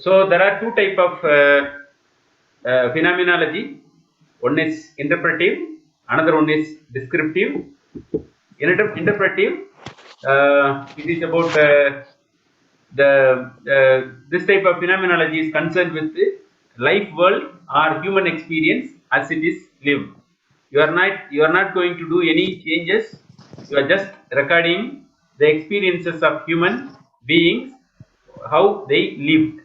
So there are two type of phenomenology. One is interpretive, another one is descriptive. Interpretive, it is about this type of phenomenology is concerned with the life world or human experience as it is lived. You are not going to do any changes. You are just recording the experiences of human beings, how they lived.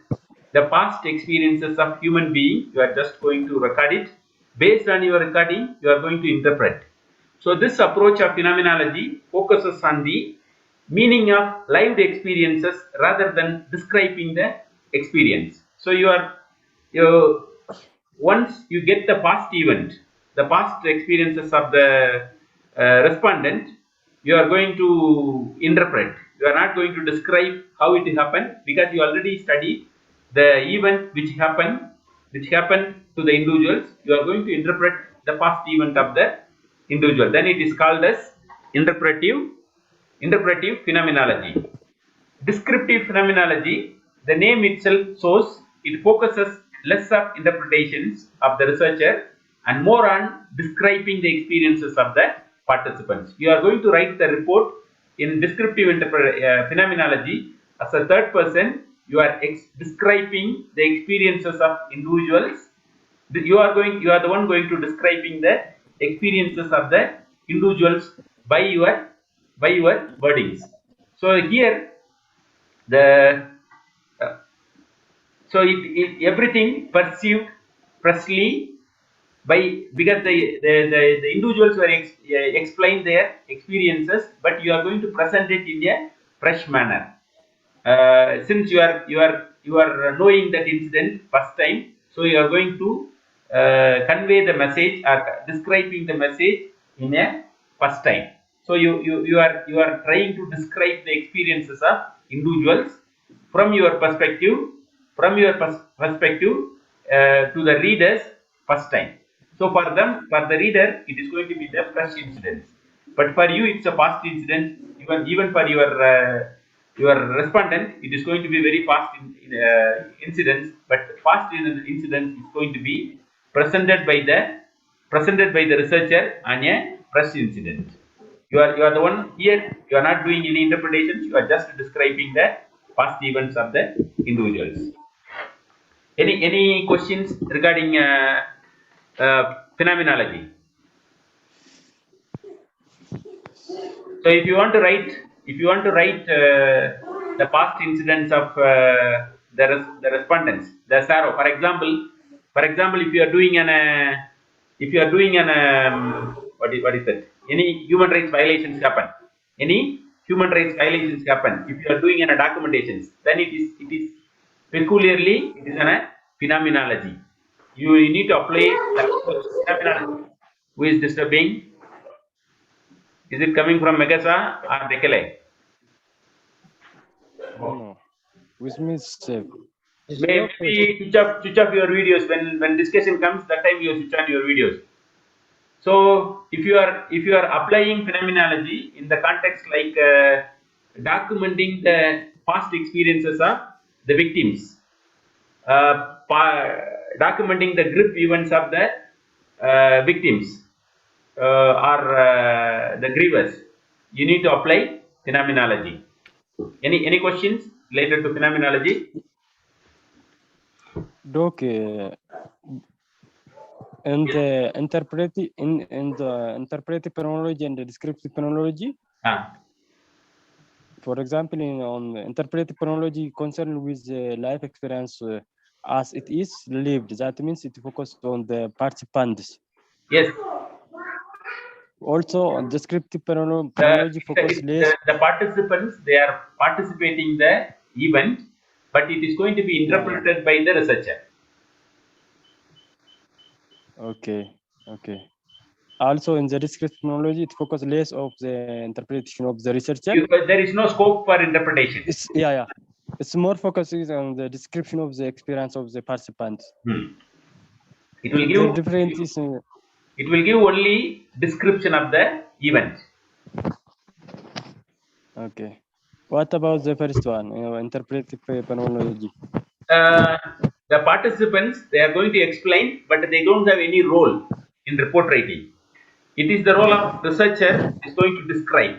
The past experiences of human being, you are just going to record it. Based on your recording, you are going to interpret. So this approach of phenomenology focuses on the meaning of lived experiences rather than describing the experience. So you once you get the past event, the past experiences of the respondent, you are going to interpret. You are not going to describe how it happened because you already studied the event which happened to the individuals. You are going to interpret the past event of the individual. Then it is called as interpretive phenomenology. Descriptive phenomenology, the name itself shows it focuses less of interpretations of the researcher and more on describing the experiences of the participants. You are going to write the report in descriptive phenomenology as a third person. You are describing the experiences of individuals. You are the one going to describing the experiences of the individuals by your wordings. So here the so everything perceived freshly by because the individuals were explained their experiences, but you are going to present it in a fresh manner. Since you are knowing that incident first time, so you are going to convey the message or describing the message in a first time. So you are trying to describe the experiences of individuals from your perspective, to the readers first time. So for the reader, it is going to be the fresh incident, but for you, it's a past incident. Even for your respondent, it is going to be very fast incidents, but fast incident is going to be presented by the researcher on a fresh incident. You are the one here. You are not doing any interpretations. You are just describing the past events of the individuals. Any questions regarding phenomenology? So if you want to write the past incidents of the respondents, the SARO, for example, if you are doing an what is that? Any human rights violations happen. Any human rights violations happen. If you are doing a documentations, then it is peculiarly it is a phenomenology. You need to apply the approach phenomenology. Who is disturbing? Is it coming from Megasa or Dekele? No. Which means Maybe switch off your videos when discussion comes. That time you switch on your videos. So if you are applying phenomenology in the context like documenting the past experiences of the victims, documenting the grip events of the victims or the grievers, you need to apply phenomenology. Any questions related to phenomenology? Doc, in the interpretive phenomenology and the descriptive phenomenology, Ah. for example, on interpretive phenomenology concerned with the life experience as it is lived, that means it focuses on the participants. Yes. Also, on descriptive phenomenology focuses less. The participants, they are participating the event, but it is going to be interpreted by the researcher. Okay. Also, in the descriptive phenomenology, it focuses less of the interpretation of the researcher. There is no scope for interpretation. It's more focusing on the description of the experience of the participants. It will The give difference is it will give only description of the event. okay. What about the first one, interpretive phenomenology? the participants, they are going to explain, but they don't have any role in report writing. It is the role of researcher is going to describe.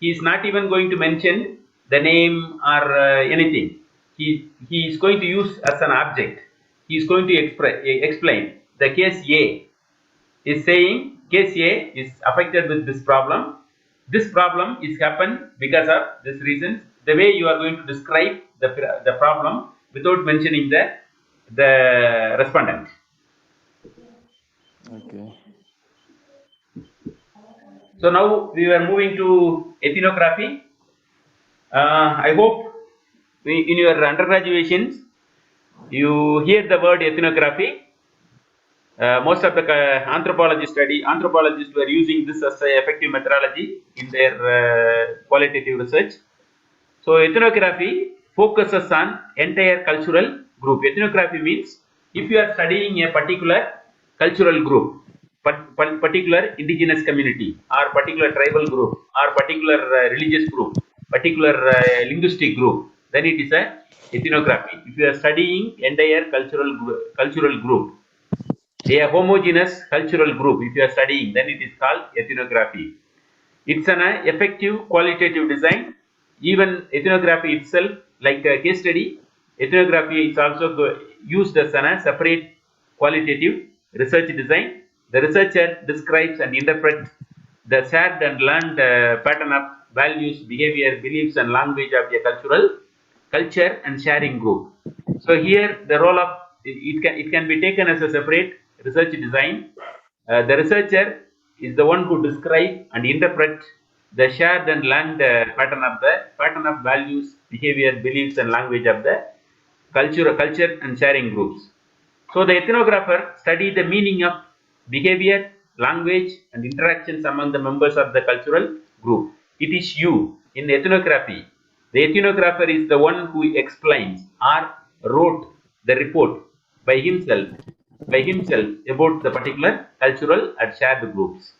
He is not even going to mention the name or anything. He is going to use as an object. He is going to explain the case A is saying case A is affected with this problem. This problem is happened because of this reason. The way you are going to describe the problem without mentioning the respondent. Okay. So now we were moving to ethnography. I hope in your undergraduations you hear the word ethnography. Most of the anthropologists were using this as an effective methodology in their qualitative research. So ethnography focuses on entire cultural group. Ethnography means if you are studying a particular cultural group, particular indigenous community, or particular tribal group, or particular religious group, particular linguistic group, then it is a ethnography. If you are studying entire cultural group, a homogeneous cultural group, if you are studying, then it is called ethnography. It's an effective qualitative design. Even ethnography itself, like a case study, ethnography is also used as a separate qualitative research design. The researcher describes and interprets the shared and learned pattern of values, behavior, beliefs, and language of a culture and sharing group. So here the role of it can be taken as a separate research design. The researcher is the one who describe and interpret the shared and learned pattern of values, behavior, beliefs, and language of the culture and sharing groups. So the ethnographer study the meaning of behavior, language, and interactions among the members of the cultural group. It is you in ethnography. The ethnographer is the one who explains or wrote the report by himself about the particular cultural and shared groups.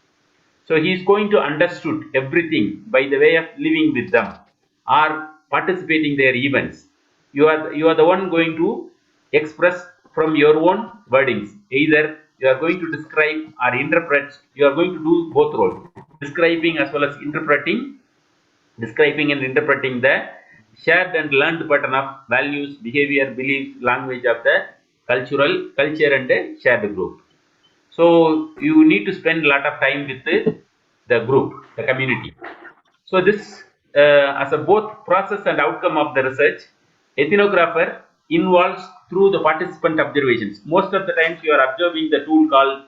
So he is going to understood everything by the way of living with them or participating their events. You are the one going to express from your own wordings. Either you are going to describe or interpret. You are going to do both roles, describing as well as describing and interpreting the shared and learned pattern of values, behavior, beliefs, language of the culture and the shared group. So you need to spend a lot of time with the group, the community. So this, as a both process and outcome of the research, ethnographer involves through the participant observations. Most of the times you are observing the tool called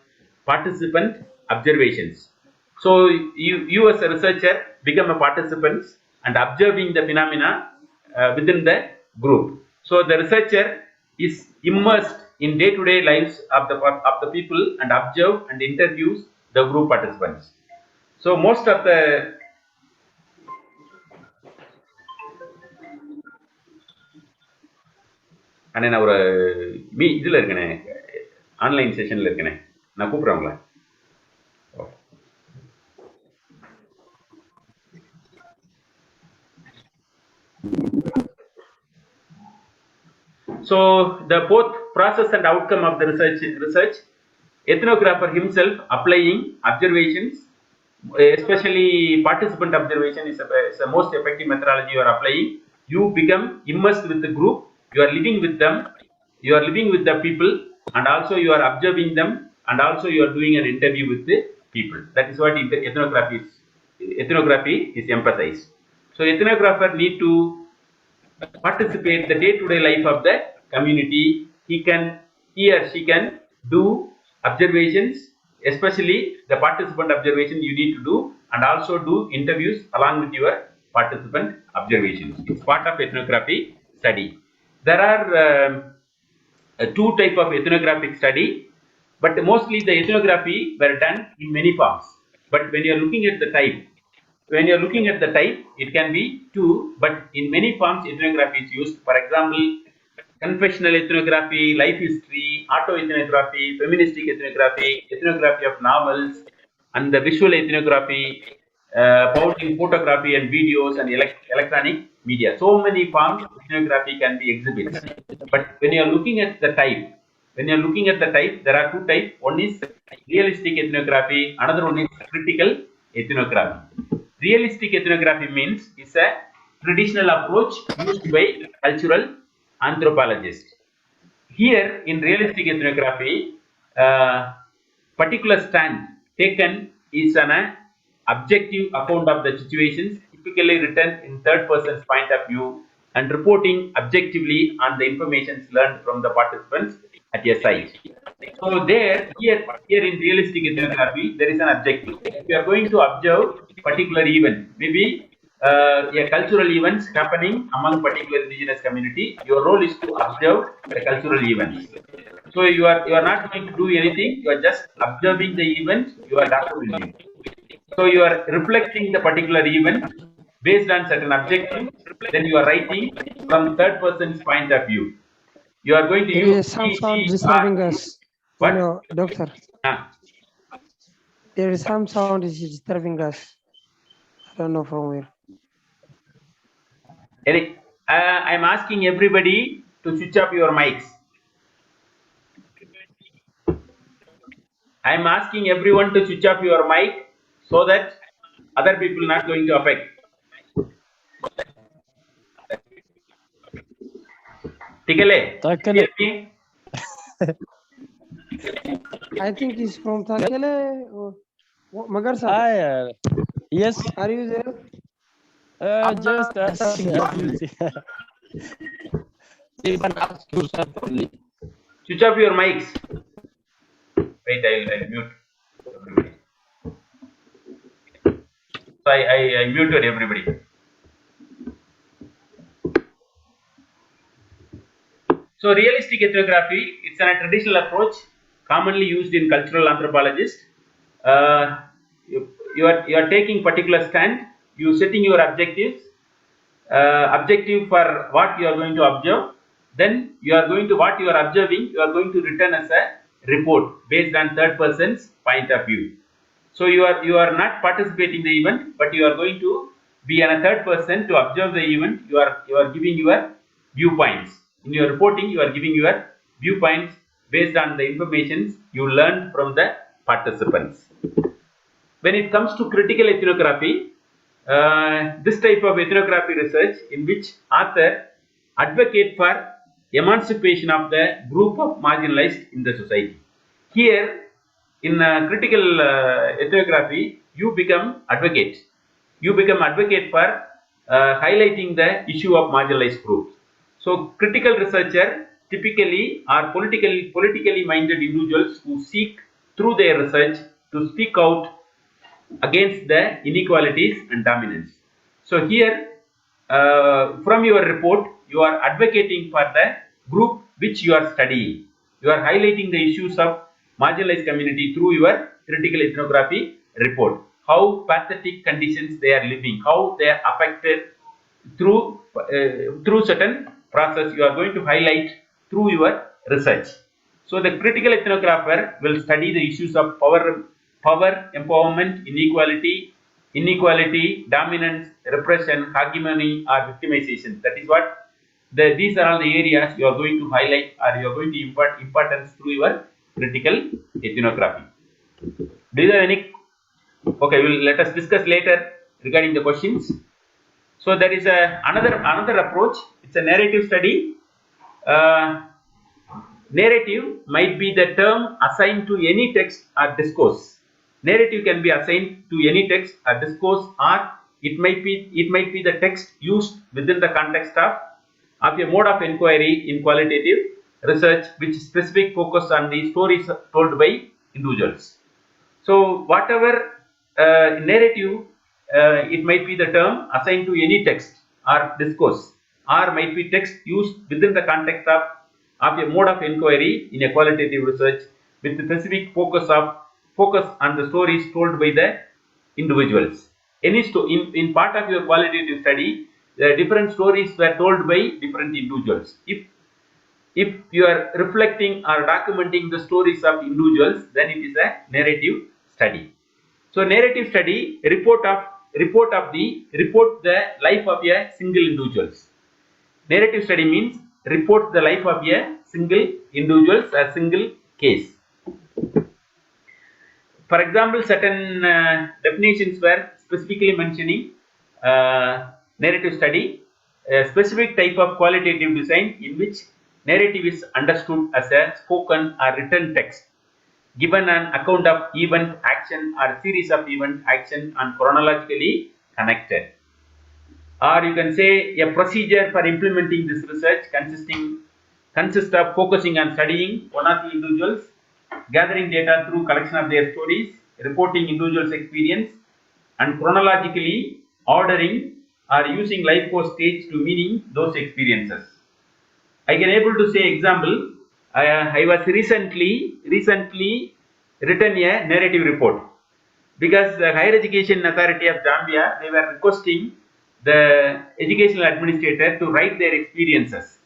participant observations. So you as a researcher become a participant and observing the phenomena within the group. So the researcher is immersed in day-to-day lives of the people and observe and interviews the group participants. So most of the அண்ணே நான் ஒரு இதில் இருக்கேனே, online செஷனில் இருக்கேனே, நான் கூப்பிட்றேன் உங்களை. So the both process and outcome of the research, ethnographer himself applying observations, especially participant observation is the most effective methodology you are applying. You become immersed with the group, you are living with them, you are living with the people, and also you are observing them, and also you are doing an interview with the people. That is what ethnography is emphasized. So ethnographer need to participate the day-to-day life of the community. He or she can do observations, especially the participant observation you need to do, and also do interviews along with your participant observations. It's part of ethnography study. There are two type of ethnographic study, but mostly the ethnography were done in many forms. But when you are looking at the type, it can be two, but in many forms ethnography is used. For example, confessional ethnography, life history, autoethnography, feministic ethnography, ethnography of novels, and the visual ethnography, found in photography and videos and electronic media. So many forms ethnography can be exhibits. But when you are looking at the type, there are two types. One is realistic ethnography, another one is critical ethnography. Realistic ethnography means it's a traditional approach used by cultural anthropologists. Here in realistic ethnography, particular stand taken is an objective account of the situations, typically written in third person's point of view and reporting objectively on the information learned from the participants at a site. So here in realistic ethnography, there is an objective. If you are going to observe particular event, maybe a cultural events happening among particular indigenous community, your role is to observe the cultural events. So you are not going to do anything. You are just observing the event. You are documenting. So you are reflecting the particular event based on certain objective. Then you are writing from third person's point of view. You are going to There use is some he, sound she, are. disturbing us. What? Hello, doctor. Ah, There is some sound is disturbing us. I don't know from where. Eric, I am asking everybody to switch off your mics. I am asking everyone to switch off your mic so that other people not going to affect. Tikale, Takale. hear me? I think he's from Takele or Magarsa. Yes. Are you there? Just ask. Even ask yourself only. Switch off your mics. Wait, I'll mute everybody. So I muted everybody. So realistic ethnography, it's a traditional approach commonly used in cultural anthropologists. You are taking particular stand, you setting your objectives, objective for what you are going to observe. Then you are going to what you are observing, you are going to return as a report based on third person's point of view. So you are not participating in the event, but you are going to be a third person to observe the event. You are giving your viewpoints. In your reporting, you are giving your viewpoints based on the information you learned from the participants. When it comes to critical ethnography, this type of ethnography research in which author advocate for emancipation of the group of marginalized in the society. Here, in critical ethnography, you become advocate. You become advocate for highlighting the issue of marginalized groups. So, critical researcher typically are politically minded individuals who seek through their research to speak out against the inequalities and dominance. So here, from your report, you are advocating for the group which you are studying. You are highlighting the issues of marginalized community through your critical ethnography report. How pathetic conditions they are living, how they are affected through certain process. You are going to highlight through your research. So the critical ethnographer will study the issues of power, empowerment, inequality, dominance, repression, hegemony, or victimization. That is what these are all the areas you are going to highlight or you are going to impart importance through your critical ethnography. Do you have any? Okay, let us discuss later regarding the questions. So there is another approach. It's a narrative study. Narrative might be the term assigned to any text or discourse. Narrative can be assigned to any text or discourse, or it might be the text used within the context of a mode of inquiry in qualitative research, which specific focus on the stories told by individuals. So whatever narrative, it might be the term assigned to any text or discourse, or might be text used within the context of a mode of inquiry in a qualitative research with specific focus on the stories told by the individuals. In part of your qualitative study, different stories were told by different individuals. If you are reflecting or documenting the stories of individuals, then it is a narrative study. So narrative study, report of report the life of a single individuals. Narrative study means report the life of a single individuals, a single case. For example, certain definitions were specifically mentioning narrative study, a specific type of qualitative design in which narrative is understood as a spoken or written text given an account of event, action, or series of event, action, and chronologically connected. Or you can say a procedure for implementing this research consists of focusing on studying one of the individuals, gathering data through collection of their stories, reporting individuals' experience, and chronologically ordering or using life course stage to meaning those experiences. I can able to say example. I was recently written a narrative report because the Higher Education Authority of Zambia, they were requesting the educational administrator to write their experiences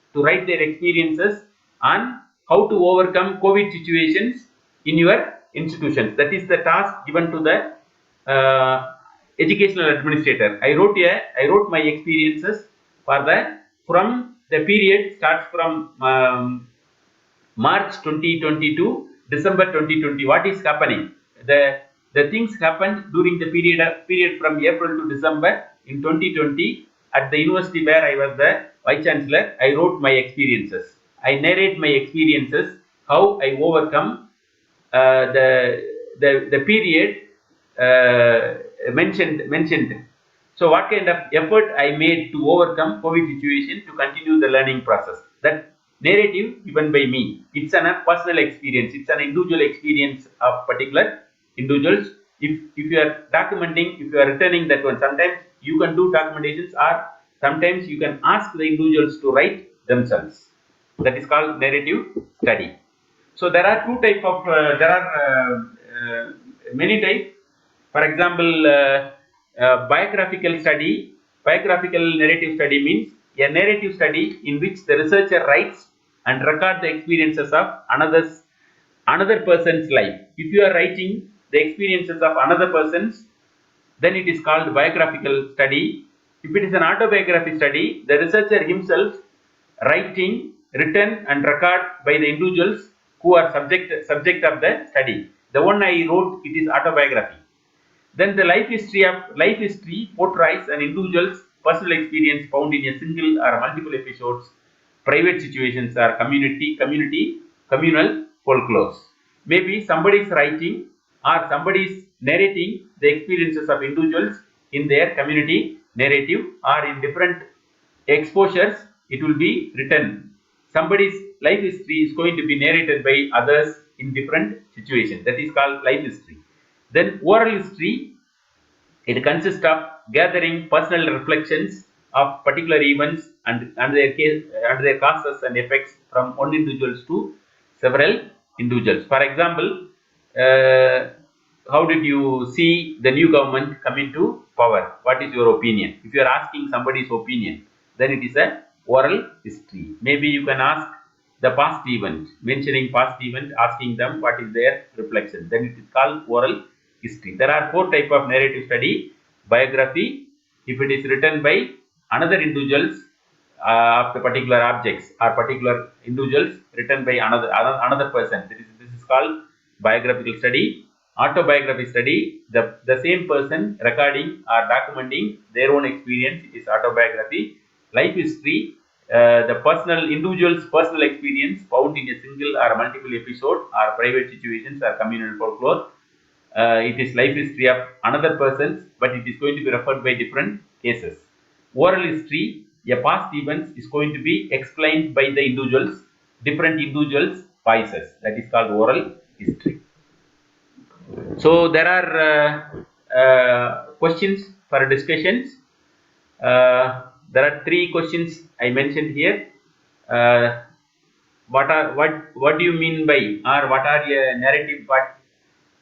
on how to overcome COVID situations in your institutions. That is the task given to the uh, educational administrator. I wrote my experiences for the from the period starts from March 2020 to December 2020. What is happening? The things happened during the period from April to December in 2020 at the university where I was the vice chancellor. I wrote my experiences. I narrate my experiences, how I overcome the period mentioned. So what kind of effort I made to overcome COVID situation to continue the learning process? That narrative given by me. It's a personal experience. It's an individual experience of particular individuals. If you are documenting, if you are returning that one, sometimes you can do documentations, or sometimes you can ask the individuals to write themselves. That is called narrative study. So there are two type of many types. For example, biographical study, biographical narrative study means a narrative study in which the researcher writes and record the experiences of another person's life. If you are writing the experiences of another person's, then it is called biographical study. If it is an autobiography study, the researcher himself writing, written and record by the individuals who are subject of the study. The one I wrote, it is autobiography. Then the life history portrays an individual's personal experience found in a single or multiple episodes, private situations, or communal folklores. Maybe somebody is writing or somebody is narrating the experiences of individuals in their community narrative, or in different exposures it will be written. Somebody's life history is going to be narrated by others in different situations. That is called life history. Then oral history, it consists of gathering personal reflections of particular events and their causes and effects from one individuals to several individuals. For example, uh, how did you see the new government come into power? What is your opinion? If you are asking somebody's opinion, then it is a oral history. Maybe you can ask the past event, mentioning past event, asking them what is their reflection. Then it is called oral history. There are four type of narrative study. Biography, if it is written by another individuals of the particular objects or particular individuals written by another person, this is called biographical study. Autobiography study, the same person recording or documenting their own experience, is autobiography. Life history, the individual's personal experience found in a single or multiple episode or private situations or communal folklore. It is life history of another person's, but it is going to be referred by different cases. Oral history, a past events is going to be explained by the different individuals' voices. That is called oral history. So there are questions for discussions. There are three questions I mentioned here. What do you mean by, or what are your narrative?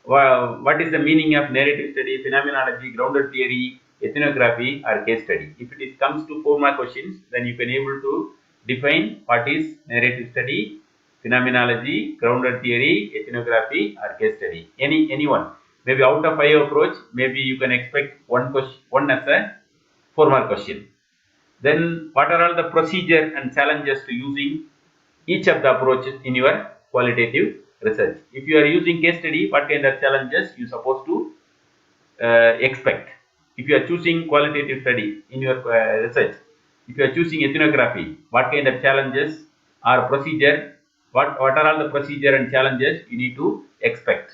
What is the meaning of narrative study, phenomenology, grounded theory, ethnography, or case study? If it comes to 4 mark questions, then you can able to define what is narrative study, phenomenology, grounded theory, ethnography, or case study. Anyone. Maybe out of 5 approach, maybe you can expect one as a 4-mark question. Then what are all the procedure and challenges to using each of the approaches in your qualitative research? If you are using case study, what kind of challenges you supposed to expect? If you are choosing qualitative study in your research, if you are choosing ethnography, what kind of challenges or procedure, what are all the procedure and challenges you need to expect?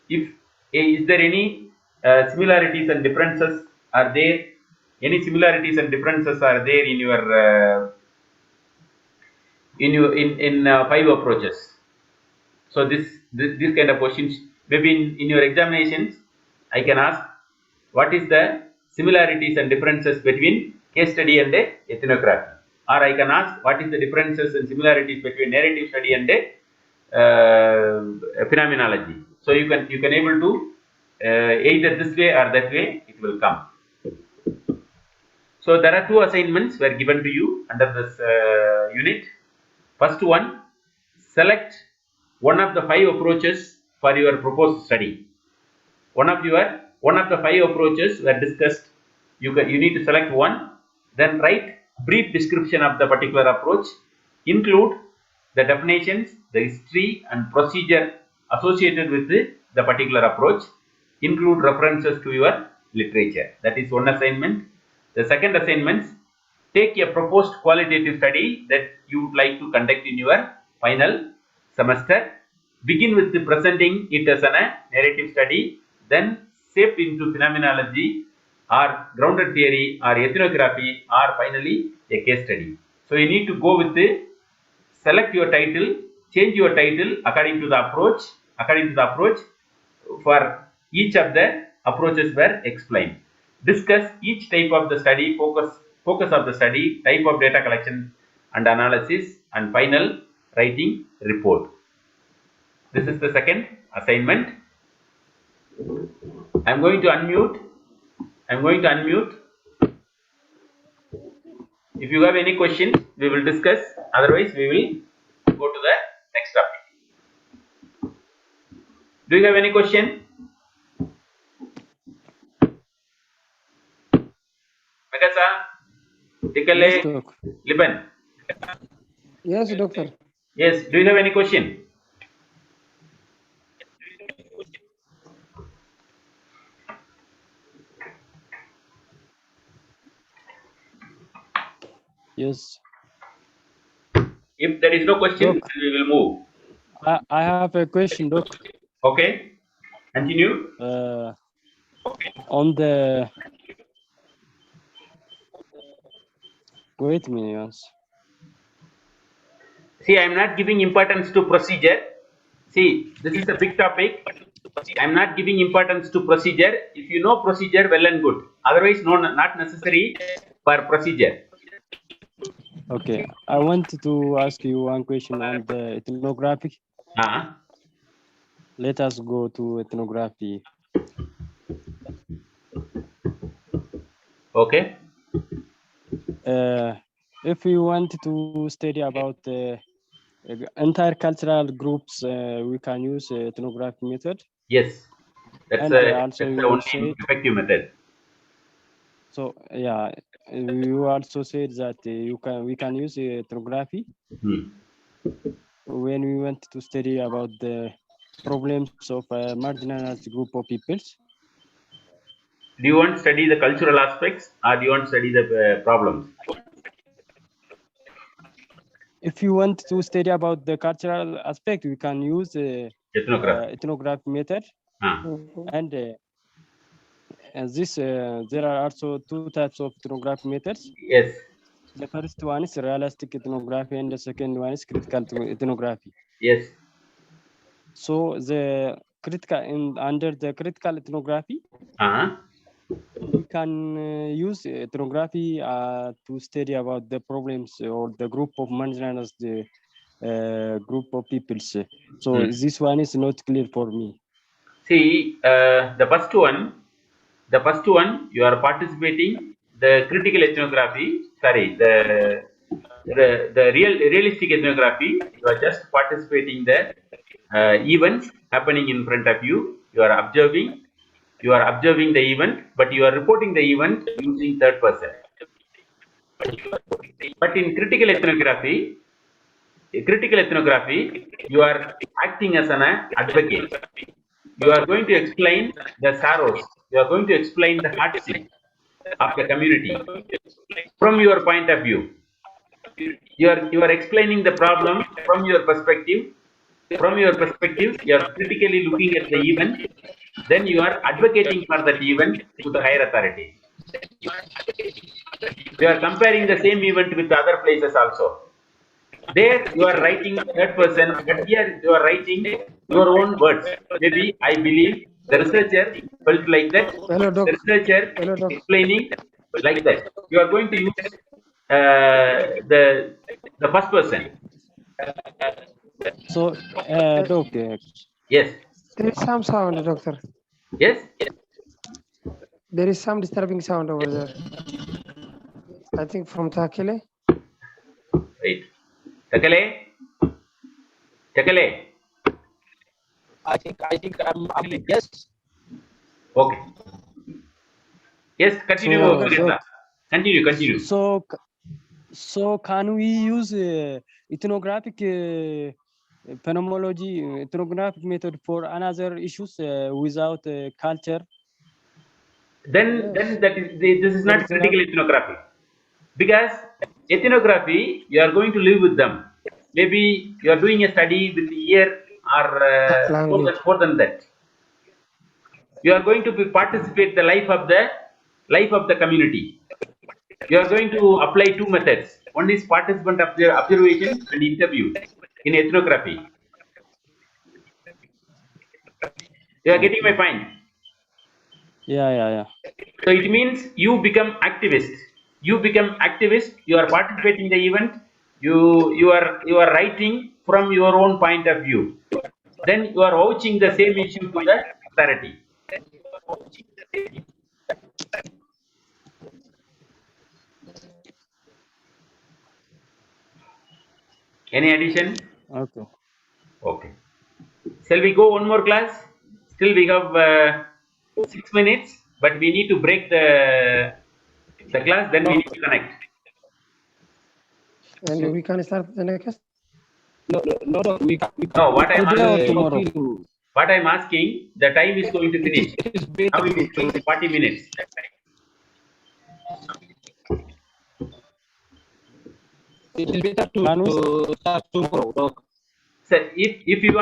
If is there any similarities and differences are there? Any similarities and differences are there in your in 5 approaches? So this kind of questions, maybe in your examinations, I can ask what is the similarities and differences between case study and ethnography, or I can ask what is the differences and similarities between narrative study and phenomenology. So you can able to either this way or that way it will come. So there are 2 assignments were given to you under this unit. First one, select one of the 5 approaches for your proposed study. One of the 5 approaches were discussed. You need to select one, then write brief description of the particular approach, include the definitions, the history and procedure associated with the particular approach, include references to your literature. That is one assignment. The second assignment, take a proposed qualitative study that you would like to conduct in your final semester. Begin with presenting it as a narrative study, then shape into phenomenology or grounded theory or ethnography, or finally a case study. So you need to go with select your title, change your title according to the approach. For each of the approaches were explained. Discuss each type of the study, focus of the study, type of data collection and analysis, and final writing report. This is the second assignment. I am going to unmute. If you have any questions, we will discuss. Otherwise, we will go to the next topic. Do you have any question? Megasa, Tikale, Yes, doc. Liban. Yes, doctor. Yes, do you have any question? Yes. If there is no question, Doc. then we will move. I have a question, doc. Okay, continue. On the wait a minute. Yes. See, I am not giving importance to procedure. See, this is a big topic. I am not giving importance to procedure. If you know procedure, well and good. Otherwise, no, not necessary for procedure. Okay, I wanted to ask you one question on the ethnography. Let us go to ethnography. Okay. If you want to study about the entire cultural groups, we can use ethnography method. Yes, that's also the you only said, effective method. so yeah, you also said that we can use ethnography when we want to study about the problems of a marginalized group of peoples. Do you want to study the cultural aspects, or do you want to study the problems? If you want to study about the cultural aspect, we can use ethnography method. And this there are also 2 types of ethnography methods. Yes. The first one is realistic ethnography, and the second one is critical ethnography. Yes. So the under the critical ethnography, we can use ethnography to study about the problems or the group of marginalized group of peoples. So this one is not clear for me. See, the first one, you are participating the critical ethnography. Sorry, the realistic ethnography. You are just participating the events happening in front of you. You are observing. You are observing the event, but you are reporting the event using third person. But in critical ethnography, you are acting as an advocate. You are going to explain the sorrows. You are going to explain the hardship of the community from your point of view. You are explaining the problem from your perspective. From your perspective, you are critically looking at the event. Then you are advocating for that event to the higher authority. You are comparing the same event with other places also. There you are writing third person, but here you are writing your own words. Maybe I believe the researcher felt like that. Hello, The Doc. researcher Hello, Doc. explaining like that. You are going to use the first person. So, Doc, Yes. There is some sound, doctor. Yes. There is some disturbing sound over there. I think from Takile. Right. Takale. Takale. I think yes. Okay. Yes. Continue. So, Sugata. Continue. so can we use ethnographic phenomenology, ethnographic method for another issues without culture? Then this is For not critical example, ethnography, because ethnography you are going to live with them. Maybe you are doing a study with a year or Language. more than that. You are going to participate the life of the community. You are going to apply two methods. One is participant observation and interview in ethnography. You are getting my okay. point. Yeah. So it means you become activist. You become activist. You are participating in the event. You are writing from your own point of view. Then you are vouching the same issue to the authority. Any addition? Okay. Okay. Shall we go one more class? Still we have 6 minutes, but we need to break the class. Then we need to connect. And So, we can start the next. No, we can No, what I'm today or asking, tomorrow? what I'm asking, the time is going to finish. It is better Now it is going to 40 minutes. it is better Can we? to start tomorrow. So if you want